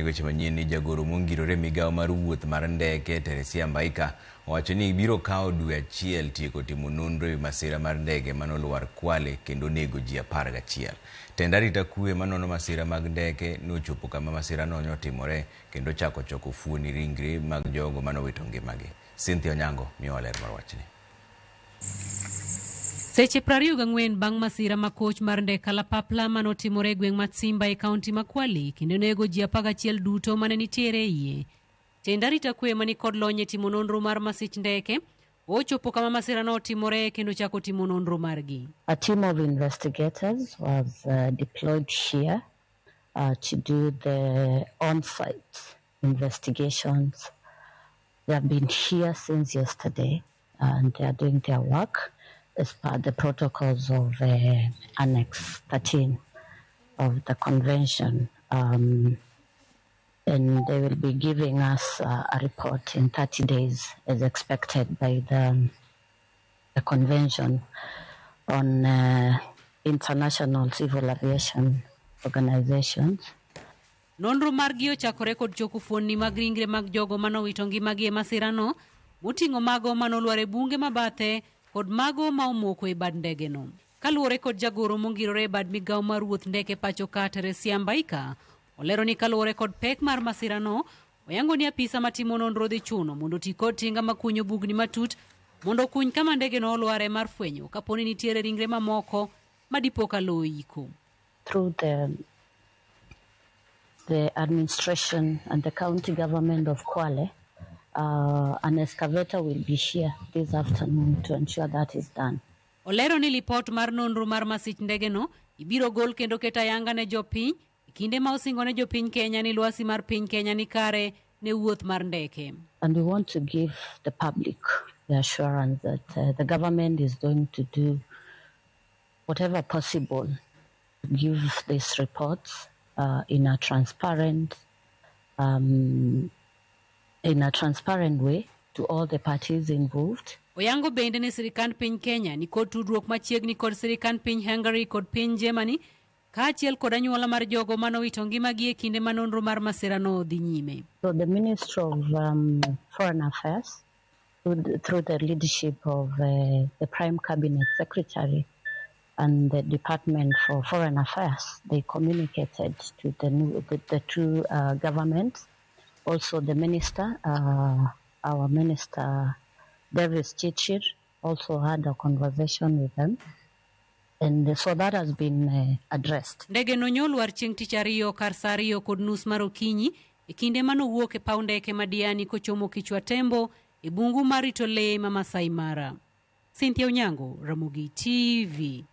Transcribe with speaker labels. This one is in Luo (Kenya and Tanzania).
Speaker 1: weche manyien ni jagoro mongirore migawo mar wuoth mar ndege Teresia Mbaika owacho ni biro kawo dwe achiel tieko timo nonro e masira mar ndege manolwar Kwale kendo nego ji 11. Tend arita kwe manono masira mag ndege nochopo kama masira no notimore kendo chako choko fuoni ringre mag jogo manowito ngimagi. Cynthia Onyango miyo ler mar wachni.
Speaker 2: Seche 24 bang' masira makoch mar ndeke kalapapla manotimore gweng' Matsimba e kaunti ma Kwale kendo nego ji 11 duto mane nitiere iye. Tend arita kwe mani kod lony e timo nonro mar masich ndeke ochopo kama masira no timore kendo chako timo nonro margi.
Speaker 3: A team of investigators was deployed here to do the on-site investigations. They have been here since yesterday and they are doing their work as per the protocols of Annex 13 of the convention. And they will be giving us a report in 30 days as expected by the convention on international civil aviation organizations.
Speaker 2: Nonro margi ochakore kod choko fuoni mag ringre mag jogo manowito ngimagi e masirano, moting'o mago manolwar e bunge mabathe kod mago ma omoko e bad ndege no. Kaluwore kod jagoro mongirore e bad migawo mar wuoth ndeke pacho ka Teresia Mbaika, olero ni kaluwore kod pek mar masirano, oyango ni apisa matimo nonro dhi chuno mondo ti kod tinga makunyo bugni matut mondo kuny kama ndege no olware mar fwenyo kaponi nitiere ringre mamoko madipo ka lowo iko.
Speaker 3: Through the administration and the county government of Kwale, an excavator will be here this afternoon to ensure that is done.
Speaker 2: Olero ni lipot mar nonro mar masich ndege no ibiro gol kendo keta yanga ne jopiny kinde ma osingo ne jopiny Kenya ni lwasi mar piny Kenya ni kare ne wuoth mar ndeke.
Speaker 3: And we want to give the public the assurance that the government is going to do whatever possible to give these reports in a transparent way to all the parties involved.
Speaker 2: Oyango bende ni sirikand piny Kenya ni kod tudruok machiegni kod sirikand piny Hungary kod piny Germany kaachiel kod anyuola mar jogo manowito ngimagi e kinde manonro mar masirano dhi nyime.
Speaker 3: So the Ministry of Foreign Affairs, through the leadership of the Prime Cabinet Secretary and the Department for Foreign Affairs, they communicated to the two governments. Also the minister, our minister Davis Chichir, also had a conversation with them. And so that has been addressed.
Speaker 2: Ndege no nyolwar chieng' tich ariyo kar saa 2:30 mar okinyi e kinde manowuok e paw ndeke madiani kochomo Kichwa Tembo e bungu mar rito lee ma Masai Mara. Cynthia Onyango, Ramogi TV.